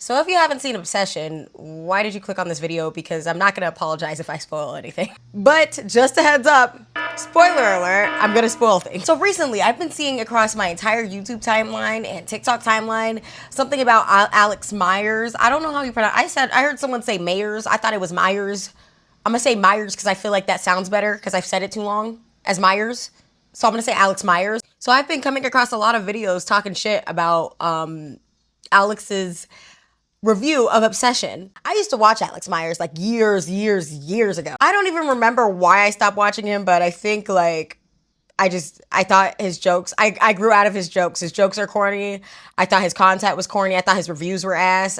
So if you haven't seen Obsession, why did you click on this video? Because I'm not gonna apologize if I spoil anything. But just a heads up, spoiler alert, I'm gonna spoil things. So recently, I've been seeing across my entire YouTube timeline and TikTok timeline something about Alex Meyers. I don't know how you pronounce. I heard someone say Meyers. I thought it was Myers. I'm gonna say Myers because I feel like that sounds better because I've said it too long as Myers. So I'm gonna say Alex Meyers. So I've been coming across a lot of videos talking shit about Alex's review of Obsession. I used to watch Alex Meyers like years ago. I don't even remember why I stopped watching him, but I think like I thought his jokes, I grew out of his jokes. His jokes are corny. I thought his content was corny. I thought his reviews were ass.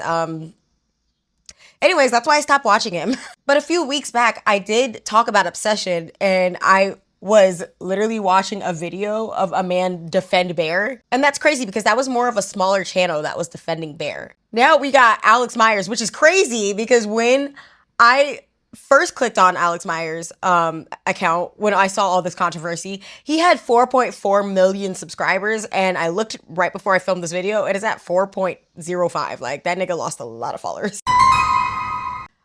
Anyways, that's why I stopped watching him. But a few weeks back, I did talk about Obsession, and I was literally watching a video of a man defend Bear. And that's crazy because that was more of a smaller channel that was defending Bear. Now we got Alex Meyers, which is crazy because when I first clicked on Alex Meyers' account, when I saw all this controversy, he had 4.4 million subscribers. And I looked right before I filmed this video, it is at 4.05. Like, that nigga lost a lot of followers.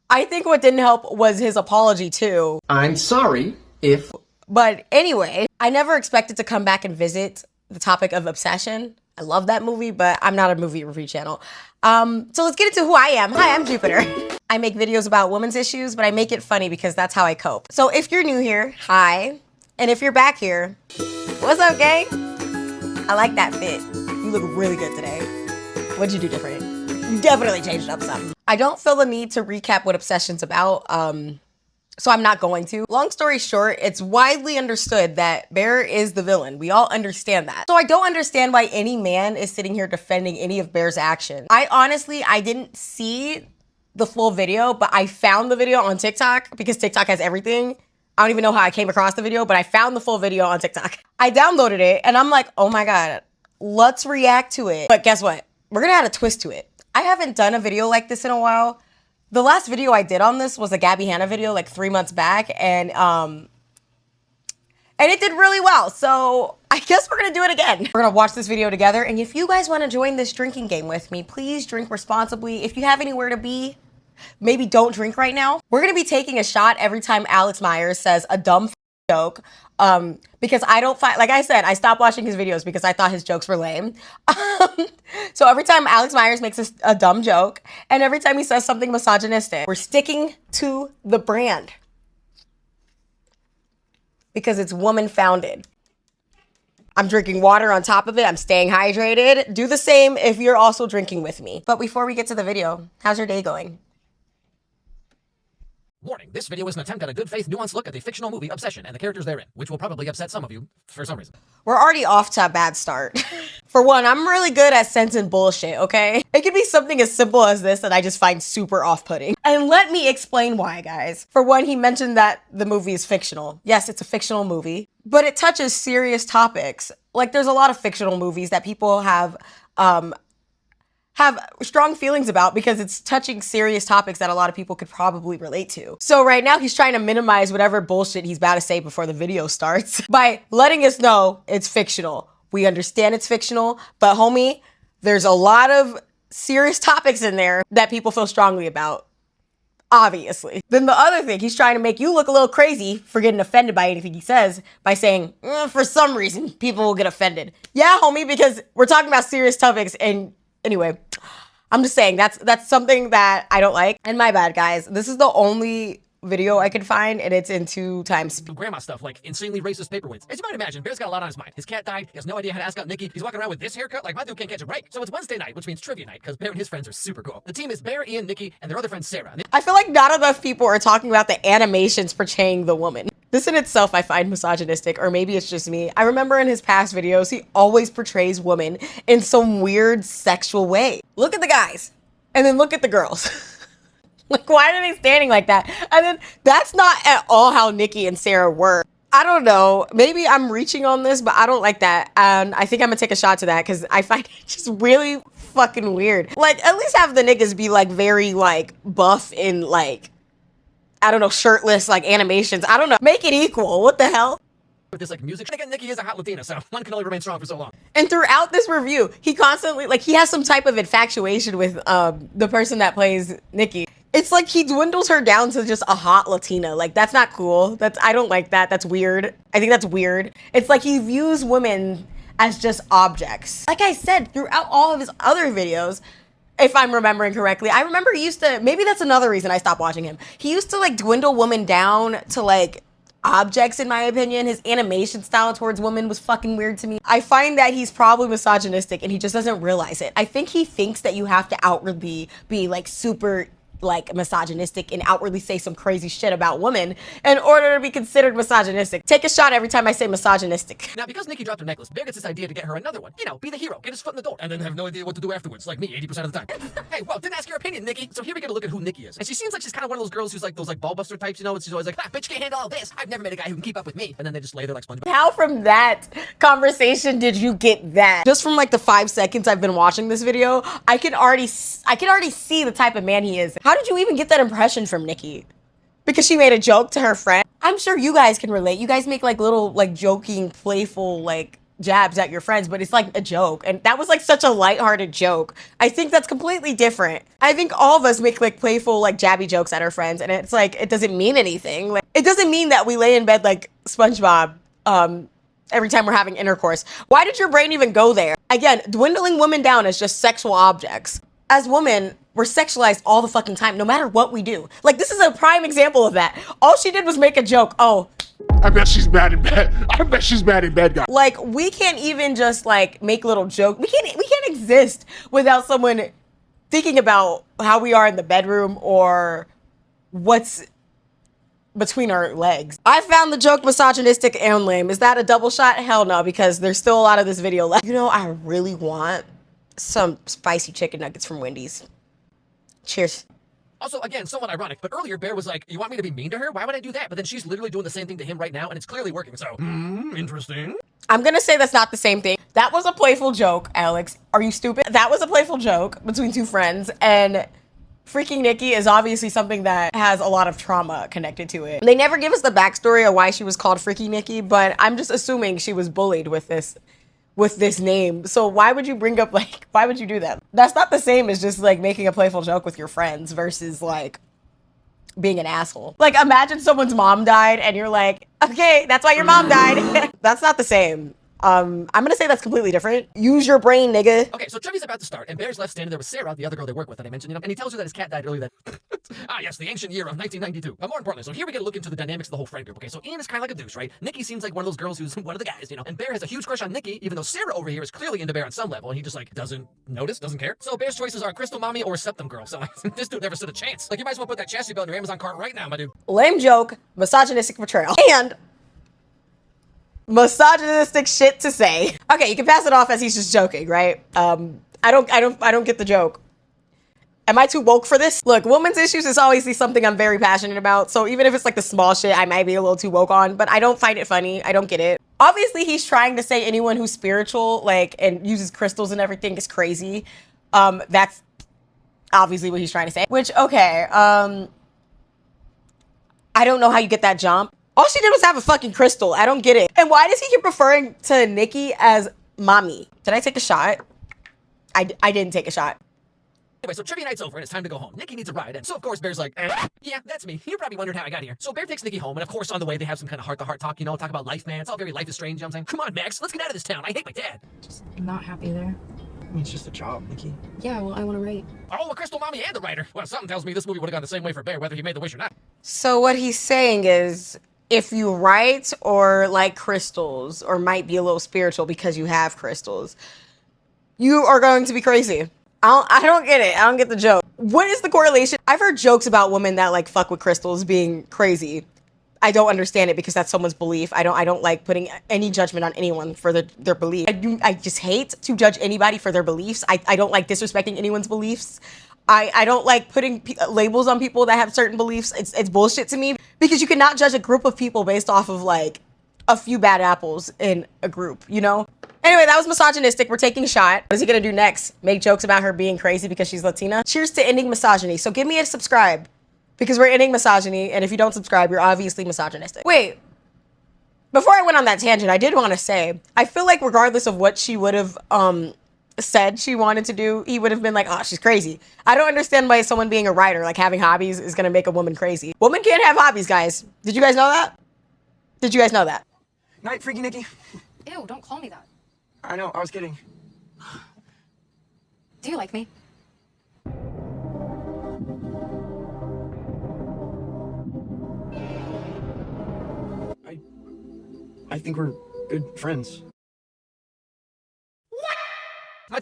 I think what didn't help was his apology too. I'm sorry if... But anyway, I never expected to come back and visit the topic of Obsession. I love that movie, but I'm not a movie review channel. So let's get into who I am. Hi, I'm Jupiter. I make videos about women's issues, but I make it funny because that's how I cope. So if you're new here, hi. And if you're back here, what's up, gang? I like that fit. You look really good today. What'd you do different? You definitely changed up something. I don't feel the need to recap what Obsession's about. So I'm not going to. Long story short, it's widely understood that Bear is the villain. We all understand that. So I don't understand why any man is sitting here defending any of Bear's actions. I didn't see the full video, but I found the video on TikTok because TikTok has everything. I don't even know how I came across the video, but I found the full video on TikTok. I downloaded it and I'm like, oh my God, let's react to it. But guess what? We're gonna add a twist to it. I haven't done a video like this in a while. The last video I did on this was a Gabby Hanna video like 3 months back, and it did really well. So I guess we're gonna do it again. We're gonna watch this video together, and if you guys wanna join this drinking game with me, please drink responsibly. If you have anywhere to be, maybe don't drink right now. We're gonna be taking a shot every time Alex Meyers says a dumb joke. Because I don't find, like I said, I stopped watching his videos because I thought his jokes were lame. So every time Alex Meyers makes a dumb joke, and every time he says something misogynistic, we're sticking to the brand. Because it's woman founded. I'm drinking water on top of it. I'm staying hydrated. Do the same if you're also drinking with me. But before we get to the video, how's your day going? Warning, this video is an attempt at a good faith, nuanced look at the fictional movie Obsession and the characters therein, which will probably upset some of you for some reason. We're already off to a bad start. For one, I'm really good at sensing bullshit, okay? It could be something as simple as this that I just find super off-putting. And let me explain why, guys. For one, he mentioned that the movie is fictional. Yes, it's a fictional movie, but it touches serious topics. Like, there's a lot of fictional movies that people have strong feelings about because it's touching serious topics that a lot of people could probably relate to. So right now he's trying to minimize whatever bullshit he's about to say before the video starts by letting us know it's fictional. We understand it's fictional, but homie, there's a lot of serious topics in there that people feel strongly about. Obviously. Then the other thing, he's trying to make you look a little crazy for getting offended by anything he says by saying, for some reason, people will get offended. Yeah, homie, because we're talking about serious topics and anyway, I'm just saying that's something that I don't like. And my bad, guys. This is the only video I could find, and it's in 2x speed. Grandma stuff like insanely racist paperweights. As you might imagine, Bear's got a lot on his mind. His cat died. He has no idea how to ask out Nikki. He's walking around with this haircut like my dude can't catch a break. So it's Wednesday night, which means trivia night, because Bear and his friends are super cool. The team is Bear, Ian, Nikki, and their other friend Sarah. I feel like not enough people are talking about the animations portraying the woman. This in itself I find misogynistic, or maybe it's just me. I remember in his past videos, he always portrays women in some weird sexual way. Look at the guys, and then look at the girls. Like, why are they standing like that? And then that's not at all how Nikki and Sarah were. I don't know. Maybe I'm reaching on this, but I don't like that. And I think I'm gonna take a shot to that because I find it just really fucking weird. Like, at least have the niggas be like very like buff and like, I don't know, shirtless, like animations. I don't know. Make it equal. What the hell? with this like music. And again, Nikki is a hot Latina, so one can only remain strong for so long. And throughout this review, he constantly, like, he has some type of infatuation with the person that plays Nikki. It's like he dwindles her down to just a hot Latina. Like, that's not cool. I don't like that. That's weird. I think that's weird. It's like he views women as just objects. Like I said, throughout all of his other videos, if I'm remembering correctly, I remember he used to, maybe that's another reason I stopped watching him. He used to like dwindle women down to like objects, in my opinion. His animation style towards women was fucking weird to me. I find that he's probably misogynistic and he just doesn't realize it. I think he thinks that you have to outwardly be like super like misogynistic and outwardly say some crazy shit about women in order to be considered misogynistic. Take a shot every time I say misogynistic. Now, because Nikki dropped her necklace, Bear gets this idea to get her another one. You know, be the hero, get his foot in the door, and then have no idea what to do afterwards, like me 80% of the time. Hey, well, didn't ask your opinion, Nikki. So here we get a look at who Nikki is. And she seems like she's kind of one of those girls who's like those like ballbuster types, you know, and she's always like, ah, bitch can't handle all this. I've never met a guy who can keep up with me. And then they just lay there like SpongeBob. How from that conversation did you get that? Just from like the 5 seconds I've been watching this video, I can already see the type of man he is. How did you even get that impression from Nikki? Because she made a joke to her friend? I'm sure you guys can relate. You guys make like little like joking, playful like jabs at your friends, but it's like a joke. And that was like such a lighthearted joke. I think that's completely different. I think all of us make like playful, like jabby jokes at our friends, and it's like, it doesn't mean anything. Like, it doesn't mean that we lay in bed like SpongeBob every time we're having intercourse. Why did your brain even go there? Again, dwindling women down as just sexual objects. As women, we're sexualized all the fucking time, no matter what we do. Like, this is a prime example of that. All she did was make a joke. Oh, I bet she's bad in bed. I bet she's bad in bed, guys. like, we can't even just like make little jokes. We can't exist without someone thinking about how we are in the bedroom or what's between our legs. I found the joke misogynistic and lame. Is that a double shot? Hell no, because there's still a lot of this video left. You know, I really want some spicy chicken nuggets from Wendy's. Cheers. Also, again, somewhat ironic, but earlier Bear was like, you want me to be mean to her? Why would I do that? But then she's literally doing the same thing to him right now, and it's clearly working, so, interesting. I'm gonna say that's not the same thing. That was a playful joke, Alex. Are you stupid? That was a playful joke between two friends, and freaking Nikki is obviously something that has a lot of trauma connected to it. They never give us the backstory of why she was called Freaky Nikki, but I'm just assuming she was bullied with this name. So why would you bring up, like, why would you do that? That's not the same as just like making a playful joke with your friends versus like being an asshole. Like, imagine someone's mom died and you're like, okay, that's why your mom died. That's not the same. I'm gonna say that's completely different. Use your brain, nigga. Okay, so Trivia's about to start, and Bear's left standing there with Sarah, the other girl they work with that I mentioned, you know, and he tells her that his cat died earlier that... yes, the ancient year of 1992. But more importantly, so here we get a look into the dynamics of the whole friend group, okay? So Ian is kind of like a douche, right? Nikki seems like one of those girls who's one of the guys, you know? And Bear has a huge crush on Nikki, even though Sarah over here is clearly into Bear on some level, and he just, like, doesn't notice, doesn't care. So Bear's choices are Crystal Mommy or Septum Girl, so like, this dude never stood a chance. Like, you might as well put that chassis belt in your Amazon cart right now, my dude. Lame joke, misogynistic portrayal, and misogynistic shit to say. Okay, you can pass it off as he's just joking, right? I don't get the joke. Am I too woke for this? Look, women's issues is always something I'm very passionate about. So even if it's like the small shit, I might be a little too woke on, but I don't find it funny. I don't get it. Obviously, he's trying to say anyone who's spiritual, like, and uses crystals and everything is crazy. That's obviously what he's trying to say. Which, okay, I don't know how you get that jump. All she did was have a fucking crystal. I don't get it. And why does he keep referring to Nikki as mommy? Did I take a shot? I didn't take a shot. Anyway, so trivia night's over and it's time to go home. Nikki needs a ride, and so of course Bear's like, yeah, that's me. You're probably wondering how I got here. So Bear takes Nikki home, and of course on the way they have some kind of heart-to-heart talk, you know, talk about life, man. It's all very life is strange, you know what I'm saying? Come on, Max, let's get out of this town. I hate my dad. Just not happy there. I mean, it's just a job, Nikki. Yeah, well, I want to write. Oh, a Crystal Mommy and the writer. Well, something tells me this movie would have gone the same way for Bear, whether he made the wish or not. So what he's saying is, if you write or like crystals or might be a little spiritual because you have crystals, you are going to be crazy. I don't get it. I don't get the joke. What is the correlation? I've heard jokes about women that like fuck with crystals being crazy. I don't understand it because that's someone's belief. I don't like putting any judgment on anyone for their belief. I just hate to judge anybody for their beliefs. I don't like disrespecting anyone's beliefs. I don't like putting labels on people that have certain beliefs. It's bullshit to me because you cannot judge a group of people based off of like a few bad apples in a group, you know? Anyway, that was misogynistic. We're taking a shot. What is he gonna do next? Make jokes about her being crazy because she's Latina? Cheers to ending misogyny. So give me a subscribe because we're ending misogyny. And if you don't subscribe, you're obviously misogynistic. Wait, Before I went on that tangent, I did want to say, I feel like regardless of what she would have said she wanted to do, he would have been like, oh, she's crazy. I don't understand why someone being a writer, like having hobbies, is going to make a woman crazy. Women can't have hobbies, guys. Did you guys know that? Did you guys know that? Night, Freaky Nikki. Ew, don't call me that. I know, I was kidding. Do you like me? I think we're good friends.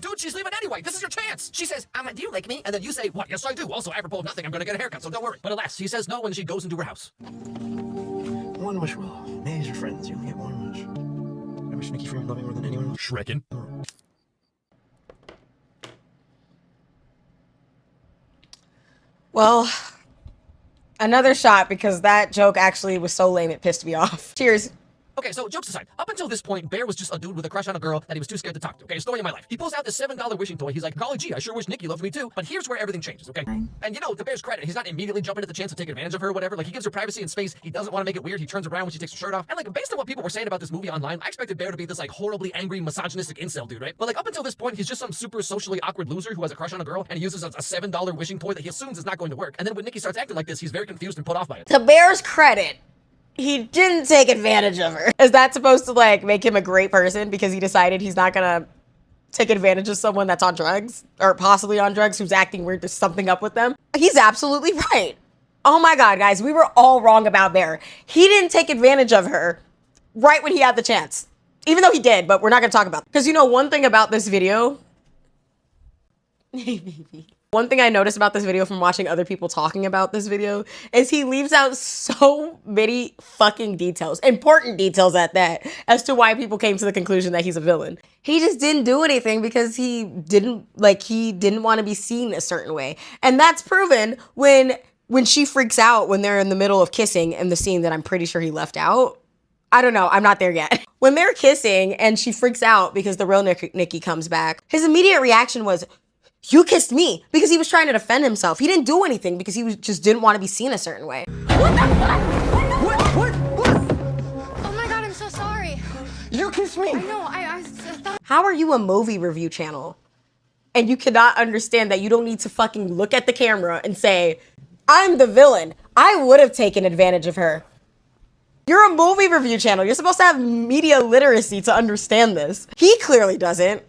Dude, she's leaving anyway. This is your chance. She says, do you like me? And then you say, what? Yes, I do. Also, apropos of nothing, I'm gonna get a haircut, so don't worry. But alas, he says no when she goes into her house. One wish, Will. Nay, as your friends, you only get one wish. I wish Nikki Freeman loved me more than anyone else. Shrekin. Well, another shot because that joke actually was so lame it pissed me off. Cheers. Okay, so jokes aside, up until this point, Bear was just a dude with a crush on a girl that he was too scared to talk to. Okay, story of my life. He pulls out this $7 wishing toy. He's like, golly gee, I sure wish Nikki loved me too. But here's where everything changes, okay? And you know, to Bear's credit, he's not immediately jumping at the chance to take advantage of her or whatever. Like, he gives her privacy and space. He doesn't want to make it weird. He turns around when she takes her shirt off. And like, based on what people were saying about this movie online, I expected Bear to be this like horribly angry, misogynistic incel dude, right? But like, up until this point, he's just some super socially awkward loser who has a crush on a girl and he uses a $7 wishing toy that he assumes is not going to work. And then when Nikki starts acting like this, he's very confused and put off by it. To Bear's credit, he didn't take advantage of her. Is that supposed to like make him a great person because he decided he's not gonna take advantage of someone that's on drugs or possibly on drugs who's acting weird? There's something up with them. He's absolutely right. Oh my God, guys, we were all wrong about Bear. He didn't take advantage of her right when he had the chance. Even though he did, but we're not gonna talk about it. Because you know, one thing about this video, one thing I noticed about this video from watching other people talking about this video is he leaves out so many fucking details, important details at that, as to why people came to the conclusion that he's a villain. He just didn't do anything because he didn't want to be seen a certain way. And that's proven when she freaks out when they're in the middle of kissing in the scene that I'm pretty sure he left out. I don't know, I'm not there yet. When they're kissing and she freaks out because the real Nikki comes back, his immediate reaction was, you kissed me, because he was trying to defend himself. He didn't do anything because he just didn't want to be seen a certain way. What the fuck? What? Oh my God, I'm so sorry. You kissed me! No, I thought. How are you a movie review channel and you cannot understand that you don't need to fucking look at the camera and say, I'm the villain. I would have taken advantage of her. You're a movie review channel. You're supposed to have media literacy to understand this. He clearly doesn't,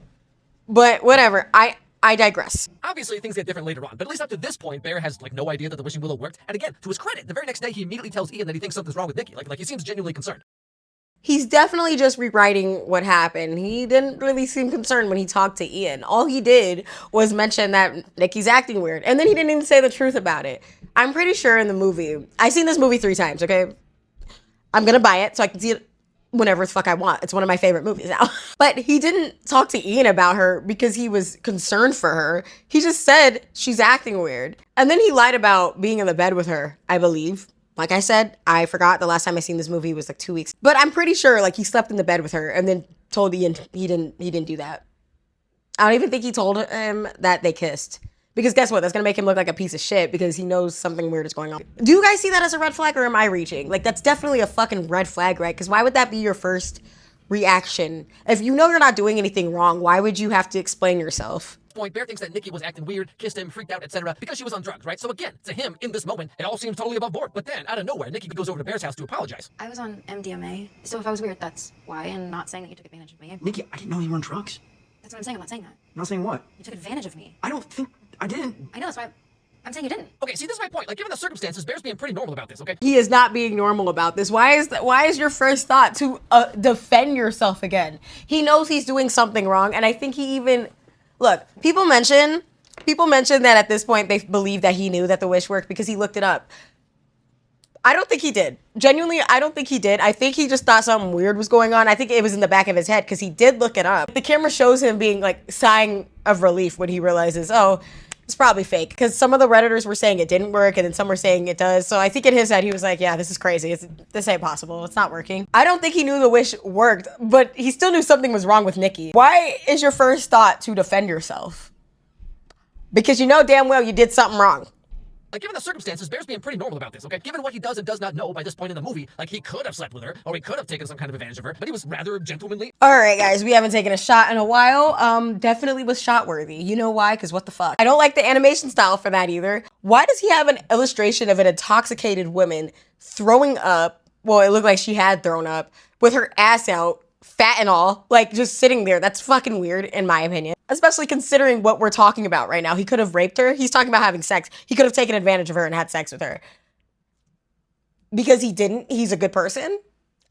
but whatever. I digress. Obviously, things get different later on, but at least up to this point, Bear has like no idea that the wishing willow worked. And again, to his credit, the very next day he immediately tells Ian that he thinks something's wrong with Nikki. Like he seems genuinely concerned. He's definitely just rewriting what happened. He didn't really seem concerned when he talked to Ian. All he did was mention that Nikki's acting weird, and then he didn't even say the truth about it. I'm pretty sure in the movie, I've seen this movie 3 times, okay? I'm gonna buy it so I can see it whenever the fuck I want. It's one of my favorite movies now. But he didn't talk to Ian about her because he was concerned for her. He just said she's acting weird. And then he lied about being in the bed with her, I believe. Like I said, I forgot the last time I seen this movie was like 2 weeks. But I'm pretty sure like he slept in the bed with her and then told Ian he didn't do that. I don't even think he told him that they kissed. Because guess what? That's gonna make him look like a piece of shit because he knows something weird is going on. Do you guys see that as a red flag or am I reaching? Like, that's definitely a fucking red flag, right? Because why would that be your first reaction? If you know you're not doing anything wrong, why would you have to explain yourself? Point, Bear thinks that Nikki was acting weird, kissed him, freaked out, etc. because she was on drugs, right? So again, to him, in this moment, it all seems totally above board. But then, out of nowhere, Nikki goes over to Bear's house to apologize. I was on MDMA, so if I was weird, that's why, and not saying that you took advantage of me. Nikki, I didn't know you were on drugs. That's what I'm saying, I'm not saying that. Not saying what? You took advantage of me. I don't think I didn't. I know, that's why I'm saying you didn't. Okay, see, this is my point. Like, given the circumstances, Bear's being pretty normal about this, okay? He is not being normal about this. Why is your first thought to defend yourself again? He knows he's doing something wrong, and I think he even... Look, people mention that at this point they believe that he knew that the wish worked because he looked it up. I don't think he did. Genuinely, I don't think he did. I think he just thought something weird was going on. I think it was in the back of his head because he did look it up. The camera shows him being like sighing of relief when he realizes, oh, it's probably fake. Because some of the Redditors were saying it didn't work and then some were saying it does. So I think in his head, he was like, yeah, this is crazy. This ain't possible. It's not working. I don't think he knew the wish worked, but he still knew something was wrong with Nikki. Why is your first thought to defend yourself? Because you know damn well you did something wrong. Like, given the circumstances, Bear's being pretty normal about this, okay? Given what he does and does not know by this point in the movie, like, he could have slept with her, or he could have taken some kind of advantage of her, but he was rather gentlemanly. All right, guys, we haven't taken a shot in a while. Definitely was shot worthy. You know why? Because what the fuck? I don't like the animation style for that either. Why does he have an illustration of an intoxicated woman throwing up? Well, it looked like she had thrown up with her ass out, fat and all, like just sitting there. That's fucking weird in my opinion. Especially considering what we're talking about right now. He could have raped her. He's talking about having sex. He could have taken advantage of her and had sex with her. Because he didn't, he's a good person.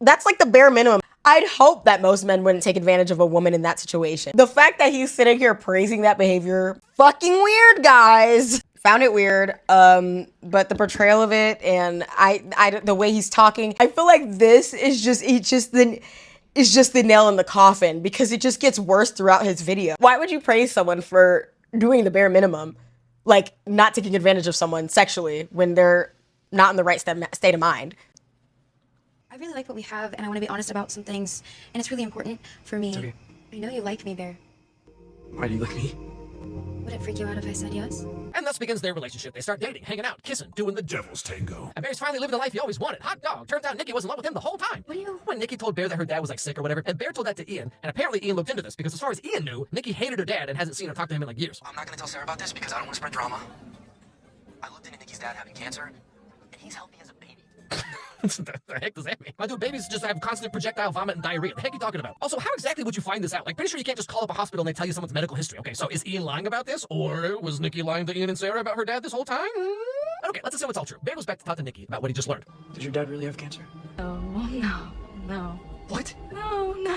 That's like the bare minimum. I'd hope that most men wouldn't take advantage of a woman in that situation. The fact that he's sitting here praising that behavior, fucking weird, guys. Found it weird, but the portrayal of it and the way he's talking, I feel like this is just the nail in the coffin because it just gets worse throughout his video. Why would you praise someone for doing the bare minimum, like not taking advantage of someone sexually when they're not in the right state of mind? I really like what we have, and I want to be honest about some things, and it's really important for me. It's okay. I know you like me, Bear. Why do you like me? Would it freak you out if I said yes? And thus begins their relationship. They start dating, hanging out, kissing, doing the devil's tango. And Bear's finally living the life he always wanted. Hot dog. Turns out Nikki was in love with him the whole time. What do you... When Nikki told Bear that her dad was like sick or whatever, and Bear told that to Ian, and apparently Ian looked into this because as far as Ian knew, Nikki hated her dad and hasn't seen or talked to him in like years. I'm not gonna tell Sarah about this because I don't want to spread drama. I looked into Nikki's dad having cancer, and he's healthy as a baby. The heck does that mean? My dude, babies just have constant projectile vomit and diarrhea. The heck are you talking about? Also, how exactly would you find this out? Like, pretty sure you can't just call up a hospital and they tell you someone's medical history. Okay, so is Ian lying about this? Or was Nikki lying to Ian and Sarah about her dad this whole time? Okay, let's assume it's all true. Bear goes back to talk to Nikki about what he just learned. Did your dad really have cancer? Oh, no. What? No, don't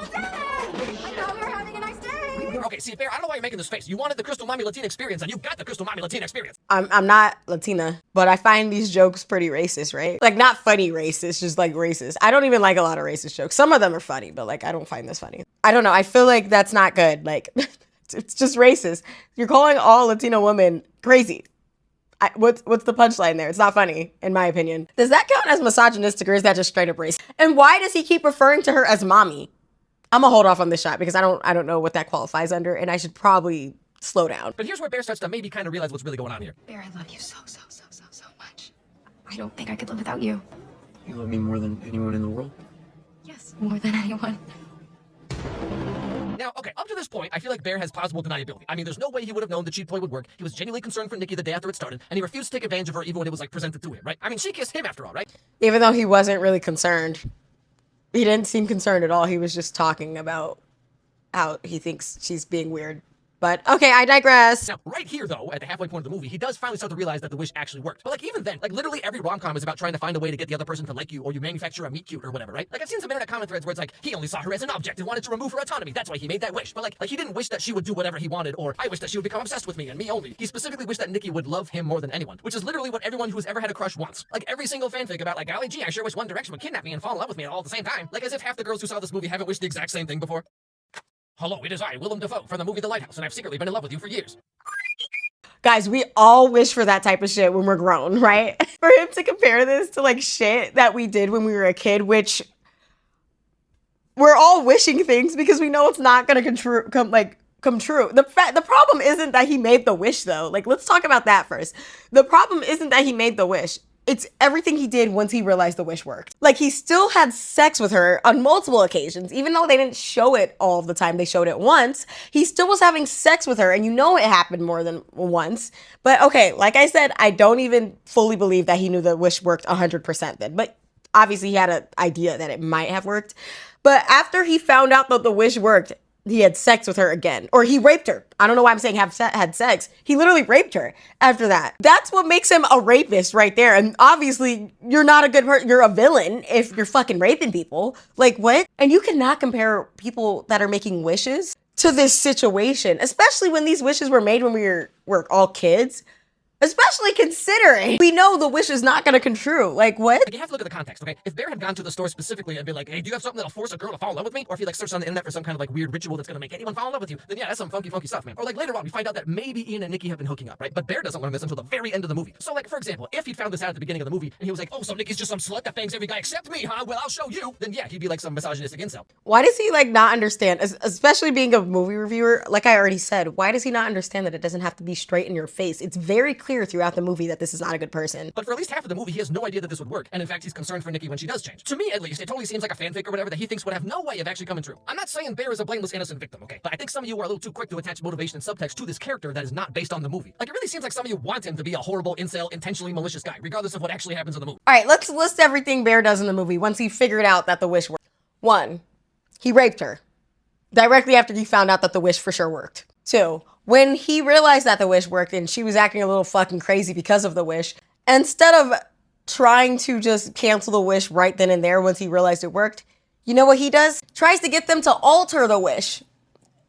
say it! I thought we were having a nice day! Okay, see, Bear, I don't know why you're making this face. You wanted the Crystal Mommy Latina experience, and you got the Crystal Mommy Latina experience. I'm not Latina, but I find these jokes pretty racist, right? Like not funny racist, just like racist. I don't even like a lot of racist jokes. Some of them are funny, but like I don't find this funny. I don't know. I feel like that's not good. Like it's just racist. You're calling all Latino women crazy. What's the punchline there? It's not funny, in my opinion. Does that count as misogynistic or is that just straight up racist? And why does he keep referring to her as mommy? I'm gonna hold off on this shot because I don't know what that qualifies under and I should probably slow down. But here's where Bear starts to maybe kind of realize what's really going on here. Bear, I love you so much. I don't think I could live without you. You love me more than anyone in the world? Yes, more than anyone. Now, okay, up to this point, I feel like Bear has plausible deniability. I mean, there's no way he would have known the cheat ploy would work. He was genuinely concerned for Nikki the day after it started, and he refused to take advantage of her even when it was, like, presented to him, right? I mean, she kissed him after all, right? Even though he wasn't really concerned. He didn't seem concerned at all. He was just talking about how he thinks she's being weird. But, okay, I digress. Now, right here, though, at the halfway point of the movie, he does finally start to realize that the wish actually worked. But, like, even then, like, literally every rom-com is about trying to find a way to get the other person to like you, or you manufacture a meet cute or whatever, right? Like, I've seen some internet comment threads where it's like, he only saw her as an object and wanted to remove her autonomy. That's why he made that wish. But, like he didn't wish that she would do whatever he wanted, or I wish that she would become obsessed with me and me only. He specifically wished that Nikki would love him more than anyone, which is literally what everyone who's ever had a crush wants. Like, every single fanfic about, like, golly gee, I sure wish One Direction would kidnap me and fall in love with me all at the same time. Like, as if half the girls who saw this movie haven't wished the exact same thing before. Hello, it is I, Willem Dafoe, from the movie The Lighthouse, and I've secretly been in love with you for years. Guys, we all wish for that type of shit when we're grown, right? For him to compare this to like shit that we did when we were a kid, which we're all wishing things because we know it's not gonna come true. The problem isn't that he made the wish though. Like, let's talk about that first. The problem isn't that he made the wish. It's everything he did once he realized the wish worked. Like, he still had sex with her on multiple occasions, even though they didn't show it all the time. They showed it once. He still was having sex with her, and you know it happened more than once. But okay, like I said, I don't even fully believe that he knew the wish worked 100% then. But obviously, he had an idea that it might have worked. But after he found out that the wish worked, he had sex with her again, or he raped her. I don't know why I'm saying had sex. He literally raped her after that. That's what makes him a rapist right there. And obviously you're not a good person. You're a villain if you're fucking raping people. Like, what? And you cannot compare people that are making wishes to this situation, especially when these wishes were made when we were all kids. Especially considering we know the wish is not gonna come true. Like, what? Like, you have to look at the context, okay? If Bear had gone to the store specifically and been like, hey, do you have something that'll force a girl to fall in love with me? Or if he like searched on the internet for some kind of like weird ritual that's gonna make anyone fall in love with you, then yeah, that's some funky stuff, man. Or like later on, we find out that maybe Ian and Nikki have been hooking up, right? But Bear doesn't learn this until the very end of the movie. So like, for example, if he'd found this out at the beginning of the movie and he was like, oh, so Nikki's just some slut that bangs every guy except me, huh? Well, I'll show you. Then yeah, he'd be like some misogynistic incel. Why does he like not understand, especially being a movie reviewer, like I already said, why does he not understand that it doesn't have to be straight in your face? It's very clear throughout the movie that this is not a good person. But for at least half of the movie, he has no idea that this would work. And in fact, he's concerned for Nikki when she does change. To me, at least, it totally seems like a fanfic or whatever that he thinks would have no way of actually coming true. I'm not saying Bear is a blameless, innocent victim, okay? But I think some of you are a little too quick to attach motivation and subtext to this character that is not based on the movie. Like, it really seems like some of you want him to be a horrible, incel, intentionally malicious guy, regardless of what actually happens in the movie. All right, let's list everything Bear does in the movie once he figured out that the wish worked. 1, he raped her directly after he found out that the wish for sure worked. 2, when he realized that the wish worked and she was acting a little fucking crazy because of the wish, instead of trying to just cancel the wish right then and there once he realized it worked, you know what he does? Tries to get them to alter the wish,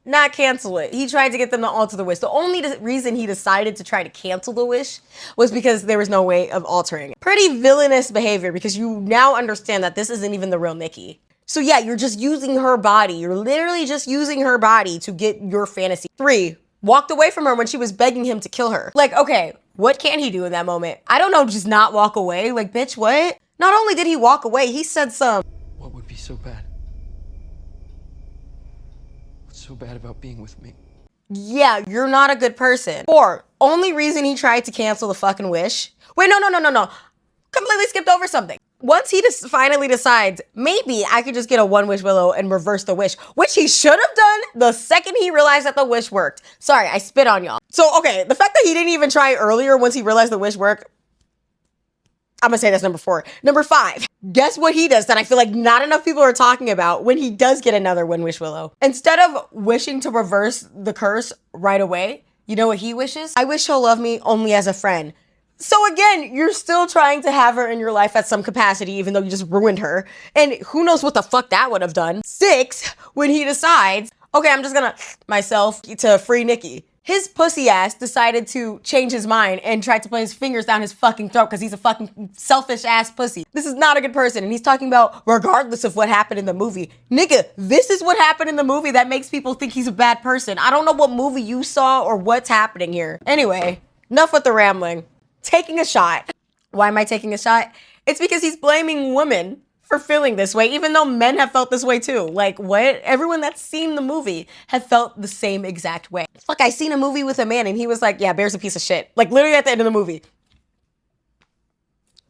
not cancel it. He tried to get them to alter the wish. The only reason he decided to try to cancel the wish was because there was no way of altering it. Pretty villainous behavior, because you now understand that this isn't even the real Nikki. So yeah, you're just using her body. You're literally just using her body to get your fantasy. 3, walked away from her when she was begging him to kill her. Like, okay, what can he do in that moment? I don't know, just not walk away? Like, bitch, what? Not only did he walk away, he said some, What would be so bad? What's so bad about being with me? yeah, you're not a good person. 4, only reason he tried to cancel the fucking wish. Wait, no. Completely skipped over something. Once he finally decides, maybe I could just get a one wish willow and reverse the wish, which he should have done the second he realized that the wish worked. Sorry, I spit on y'all. So, okay, the fact that he didn't even try earlier once he realized the wish worked, I'm gonna say that's number 4. Number 5, guess what he does that I feel like not enough people are talking about when he does get another one wish willow? Instead of wishing to reverse the curse right away, you know what he wishes? I wish he'll love me only as a friend. So again, you're still trying to have her in your life at some capacity, even though you just ruined her. And who knows what the fuck that would have done. 6, when he decides, okay, I'm just gonna myself to free Nikki. His pussy ass decided to change his mind and tried to put his fingers down his fucking throat because he's a fucking selfish ass pussy. This is not a good person. And he's talking about regardless of what happened in the movie. Nigga, this is what happened in the movie that makes people think he's a bad person. I don't know what movie you saw or what's happening here. Anyway, enough with the rambling. Taking a shot. Why am I taking a shot? It's because he's blaming women for feeling this way, even though men have felt this way too. Like, what? Everyone that's seen the movie have felt the same exact way. Fuck, I seen a movie with a man and he was like, yeah, Bear's a piece of shit. Like, literally at the end of the movie.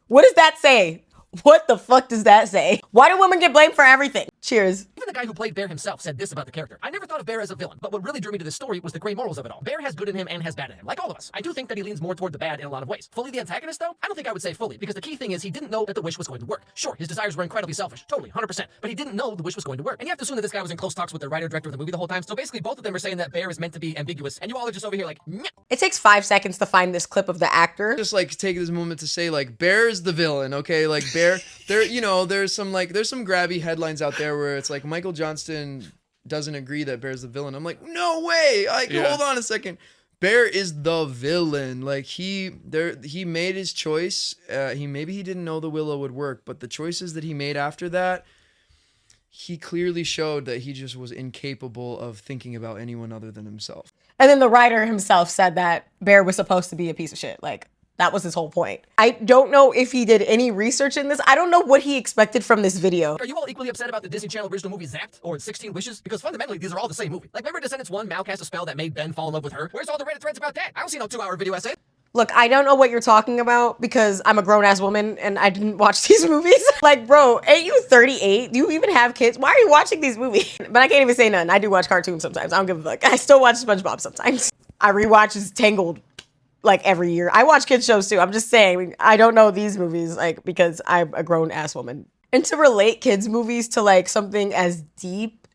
What does that say? What the fuck does that say? Why do women get blamed for everything? Cheers. Even the guy who played Bear himself said this about the character. I never thought of Bear as a villain, but what really drew me to this story was the gray morals of it all. Bear has good in him and has bad in him, like all of us. I do think that he leans more toward the bad in a lot of ways. Fully the antagonist, though? I don't think I would say fully, because the key thing is he didn't know that the wish was going to work. Sure, his desires were incredibly selfish, totally, 100%, but he didn't know the wish was going to work. And you have to assume that this guy was in close talks with the writer-director of the movie the whole time, so basically both of them are saying that Bear is meant to be ambiguous, and you all are just over here like, nyeh. It takes 5 seconds to find this clip of the actor. Just like take this moment to say like Bear's the villain, okay? Like Bear, there's some grabby headlines out there where it's like Michael Johnston doesn't agree that Bear's the villain. I'm like, no way. Hold on a second. Bear is the villain. Like he made his choice. He didn't know the willow would work, but the choices that he made after that, he clearly showed that he just was incapable of thinking about anyone other than himself. And then the writer himself said that Bear was supposed to be a piece of shit. Like, that was his whole point. I don't know if he did any research in this. I don't know what he expected from this video. Are you all equally upset about the Disney Channel original movie Zapped or 16 Wishes? Because fundamentally, these are all the same movie. Like, remember Descendants 1, Mal cast a spell that made Ben fall in love with her? Where's all the Reddit threads about that? I don't see no 2-hour video essay. Look, I don't know what you're talking about because I'm a grown-ass woman and I didn't watch these movies. Like, bro, ain't you 38? Do you even have kids? Why are you watching these movies? But I can't even say none. I do watch cartoons sometimes. I don't give a fuck. I still watch SpongeBob sometimes. I rewatch Tangled like every year. I watch kids shows too. I'm just saying, I don't know these movies like because I'm a grown-ass woman. And to relate kids movies to like something as deep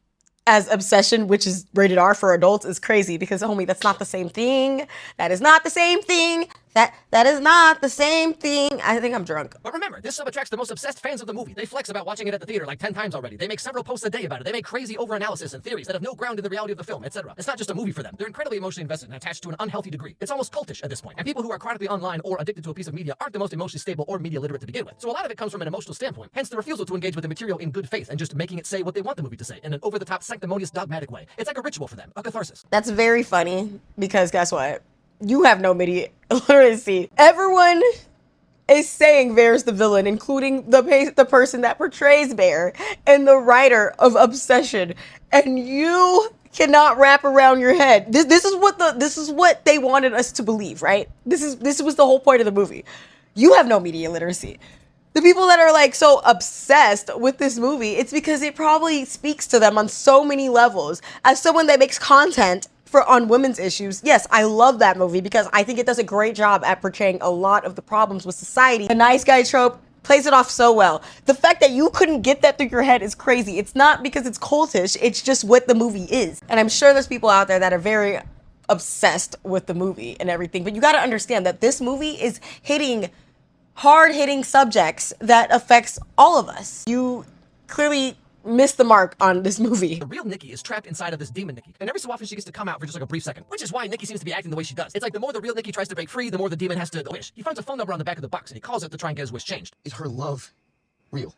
as Obsession, which is rated R for adults, is crazy because, homie, that's not the same thing. That is not the same thing. That is not the same thing. I think I'm drunk. But remember, this sub attracts the most obsessed fans of the movie. They flex about watching it at the theater like 10 times already. They make several posts a day about it. They make crazy over-analysis and theories that have no ground in the reality of the film, etc. It's not just a movie for them. They're incredibly emotionally invested and attached to an unhealthy degree. It's almost cultish at this point. And people who are chronically online or addicted to a piece of media aren't the most emotionally stable or media literate to begin with. So a lot of it comes from an emotional standpoint. Hence the refusal to engage with the material in good faith and just making it say what they want the movie to say in an over-the-top, sanctimonious, dogmatic way. It's like a ritual for them, a catharsis. That's very funny because guess what? You have no media literacy. Everyone is saying Bear's the villain, including the person that portrays Bear and the writer of Obsession, and you cannot wrap around your head. This is what they wanted us to believe, right? This was the whole point of the movie. You have no media literacy. The people that are like so obsessed with this movie, it's because it probably speaks to them on so many levels. As someone that makes content on women's issues, yes, I love that movie because I think it does a great job at portraying a lot of the problems with society. The nice guy trope plays it off so well. The fact that you couldn't get that through your head is crazy. It's not because it's cultish, it's just what the movie is. And I'm sure there's people out there that are very obsessed with the movie and everything, but you got to understand that this movie is hitting hard-hitting subjects that affects all of us. You clearly missed the mark on this movie. The real Nikki is trapped inside of this demon Nikki, and every so often she gets to come out for just like a brief second, which is why Nikki seems to be acting the way she does. It's like the more the real Nikki tries to break free, the more the demon has to wish. He finds a phone number on the back of the box and he calls it to try and get his wish changed. Is her love real?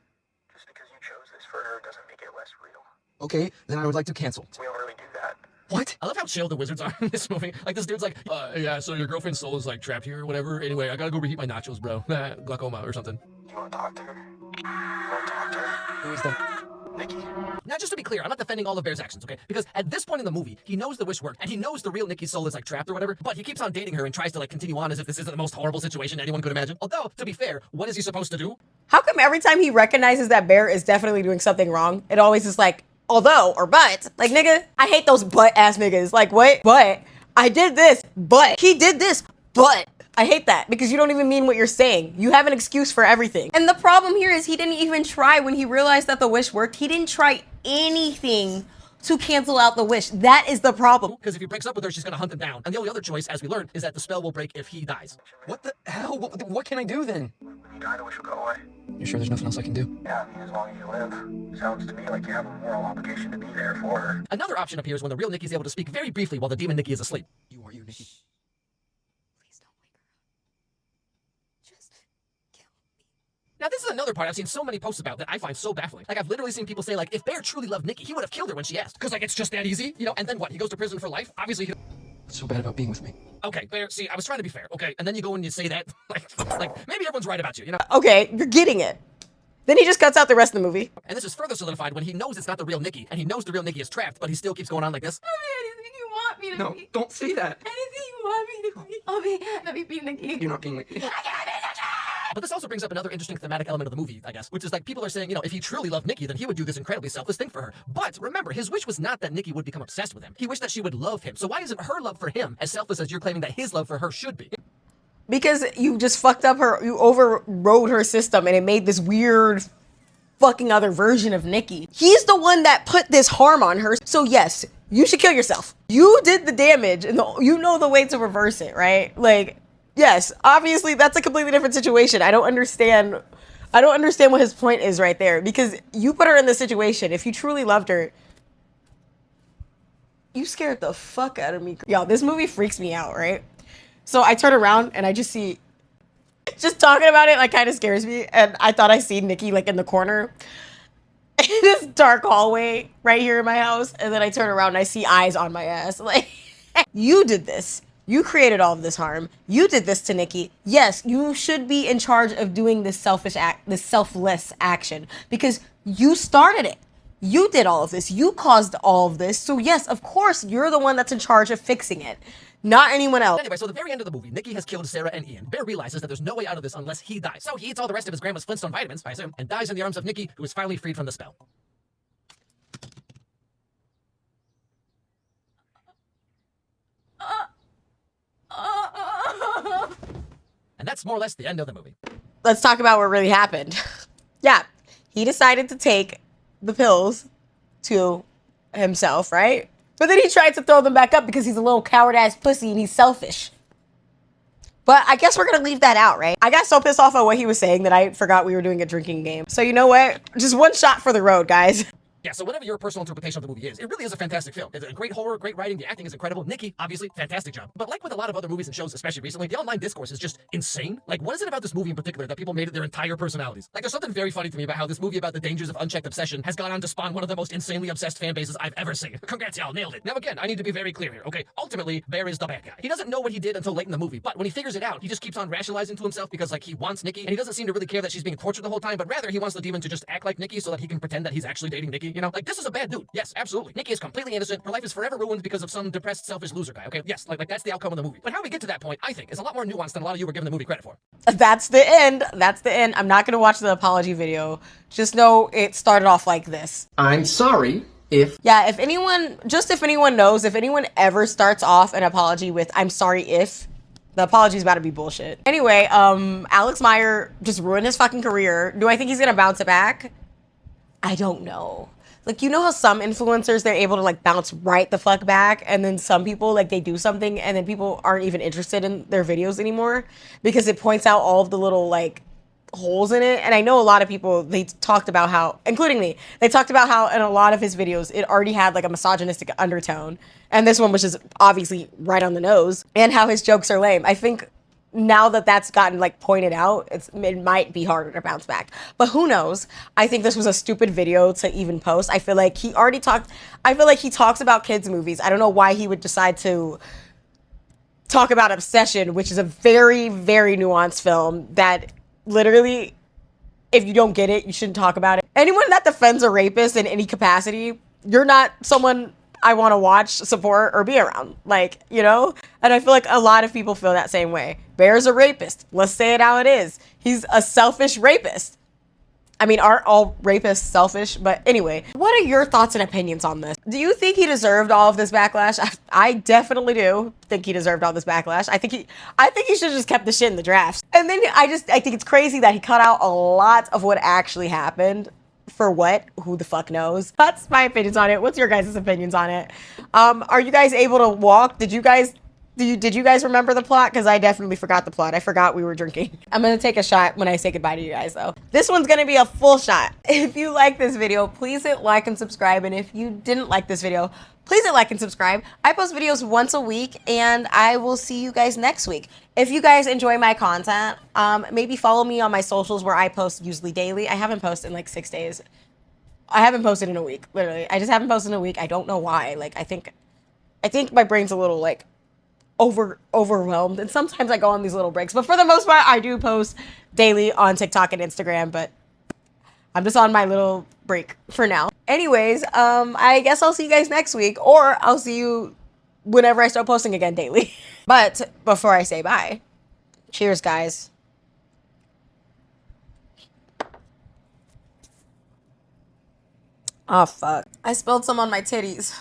Just because you chose this for her doesn't make it less real. Okay, then I would like to cancel. We don't really do that. What? I love how chill the wizards are in this movie. Like, this dude's like, yeah, so your girlfriend's soul is like trapped here or whatever. Anyway, I gotta go reheat my nachos, bro. Glaucoma or something. You want to talk to her? You want to talk to her? Who is that? Nikki. Now, just to be clear, I'm not defending all of Bear's actions, okay? Because at this point in the movie, he knows the wish worked, and he knows the real Nikki's soul is like trapped or whatever, but he keeps on dating her and tries to like continue on as if this isn't the most horrible situation anyone could imagine. Although, to be fair, what is he supposed to do? How come every time he recognizes that Bear is definitely doing something wrong, it always is like, although, or but? Like, nigga, I hate those but-ass niggas. Like, what? But I did this, but he did this, but I hate that because you don't even mean what you're saying. You have an excuse for everything. And the problem here is he didn't even try when he realized that the wish worked. He didn't try anything to cancel out the wish. That is the problem. Because if he breaks up with her, she's gonna hunt him down. And the only other choice, as we learned, is that the spell will break if he dies. What the hell? What can I do then? When you die, the wish will go away. You sure there's nothing else I can do? Yeah, I mean, as long as you live. Sounds to me like you have a moral obligation to be there for her. Another option appears when the real Nikki is able to speak very briefly while the demon Nikki is asleep. You are you, Nikki. Please don't wake her up. Just kill me. Now, this is another part I've seen so many posts about that I find so baffling. Like, I've literally seen people say, like, if Bear truly loved Nikki, he would have killed her when she asked. Because, like, it's just that easy, you know? And then what? He goes to prison for life? Obviously, What's so bad about being with me? Okay, Bear, see, I was trying to be fair, okay? And then you go and you say that, like maybe everyone's right about you, you know? Okay, you're getting it. Then he just cuts out the rest of the movie. And this is further solidified when he knows it's not the real Nikki, and he knows the real Nikki is trapped, but he still keeps going on like this. Tell me anything you want me to No, be. don't say that. Anything you want me to be. Let me be Nikki. You're not being Nikki. But this also brings up another interesting thematic element of the movie, I guess, which is like people are saying, you know, if he truly loved Nikki, then he would do this incredibly selfless thing for her. But remember, his wish was not that Nikki would become obsessed with him. He wished that she would love him. So why isn't her love for him as selfless as you're claiming that his love for her should be? Because you just fucked up you overrode her system and it made this weird fucking other version of Nikki. He's the one that put this harm on her. So yes, you should kill yourself. You did the damage and you know the way to reverse it, right? Like, yes, obviously that's a completely different situation. I don't understand what his point is right there because you put her in this situation. If you truly loved her, you scared the fuck out of me. Yo, this movie freaks me out, right? So I turn around and I just see, just talking about it like kind of scares me. And I thought I seen Nikki like in the corner in this dark hallway right here in my house. And then I turn around and I see eyes on my ass. Like, you did this. You created all of this harm. You did this to Nikki. Yes, you should be in charge of doing this selfless action because you started it. You did all of this. You caused all of this. So yes, of course, you're the one that's in charge of fixing it, not anyone else. Anyway, so the very end of the movie, Nikki has killed Sarah and Ian. Bear realizes that there's no way out of this unless he dies. So he eats all the rest of his grandma's Flintstone vitamins, I assume, and dies in the arms of Nikki, who is finally freed from the spell. And that's more or less the end of the movie. Let's talk about what really happened. Yeah, he decided to take the pills to himself, right? But then he tried to throw them back up because he's a little coward-ass pussy and he's selfish. But I guess we're gonna leave that out, right? I got so pissed off at what he was saying that I forgot we were doing a drinking game. So you know what? Just one shot for the road, guys. Yeah, so whatever your personal interpretation of the movie is, it really is a fantastic film. It's a great horror, great writing, the acting is incredible. Nikki, obviously, fantastic job. But like with a lot of other movies and shows, especially recently, the online discourse is just insane. Like, what is it about this movie in particular that people made it their entire personalities? Like, there's something very funny to me about how this movie about the dangers of unchecked obsession has gone on to spawn one of the most insanely obsessed fan bases I've ever seen. Congrats, y'all, nailed it. Now again, I need to be very clear here, okay? Ultimately, Bear is the bad guy. He doesn't know what he did until late in the movie, but when he figures it out, he just keeps on rationalizing to himself because, like, he wants Nikki, and he doesn't seem to really care that she's being tortured the whole time, but rather he wants the demon to just act like Nikki so that he can pretend that he's actually dating Nikki, you know? Like, this is a bad dude. Yes, absolutely. Nikki is completely innocent. Her life is forever ruined because of some depressed, selfish loser guy, okay? Yes, like that's the outcome of the movie. But how we get to that point, I think, is a lot more nuanced than a lot of you were giving the movie credit for. That's the end. That's the end. I'm not gonna watch the apology video. Just know it started off like this. I'm sorry if... Yeah, if anyone knows, if anyone ever starts off an apology with, I'm sorry if, the apology's about to be bullshit. Anyway, Alex Meyer just ruined his fucking career. Do I think he's gonna bounce it back? I don't know. Like, you know how some influencers, they're able to like bounce right the fuck back, and then some people, like, they do something and then people aren't even interested in their videos anymore because it points out all of the little like holes in it. And I know a lot of people, they talked about how, including me, they talked about how in a lot of his videos it already had like a misogynistic undertone, and this one was just obviously right on the nose, and how his jokes are lame. I think now that that's gotten like pointed out, it might be harder to bounce back, but who knows? I think this was a stupid video to even post. I feel like he talks about kids movies. I don't know why he would decide to talk about Obsession, which is a very, very nuanced film that literally, if you don't get it, you shouldn't talk about it. Anyone that defends a rapist in any capacity, you're not someone I want to watch, support, or be around. Like, you know? And I feel like a lot of people feel that same way. Bear's a rapist. Let's say it how it is. He's a selfish rapist. I mean, aren't all rapists selfish? But anyway, what are your thoughts and opinions on this? Do you think he deserved all of this backlash? I definitely do think he deserved all this backlash. I think he should have just kept the shit in the drafts. And then I think it's crazy that he cut out a lot of what actually happened. For what? Who the fuck knows? That's my opinions on it. What's your guys' opinions on it? Are you guys able to walk? Did you guys remember the plot? Because I definitely forgot the plot. I forgot we were drinking. I'm gonna take a shot when I say goodbye to you guys though. This one's gonna be a full shot. If you like this video, please hit like and subscribe. And if you didn't like this video, please hit like and subscribe. I post videos once a week, and I will see you guys next week. If you guys enjoy my content, maybe follow me on my socials where I post usually daily. I haven't posted in like 6 days. I haven't posted in a week, literally. I just haven't posted in a week. I don't know why. Like, I think my brain's a little like overwhelmed, and sometimes I go on these little breaks. But for the most part, I do post daily on TikTok and Instagram, but I'm just on my little break for now. Anyways, I guess I'll see you guys next week, or I'll see you whenever I start posting again daily. But before I say bye, cheers, guys. Oh, fuck. I spilled some on my titties.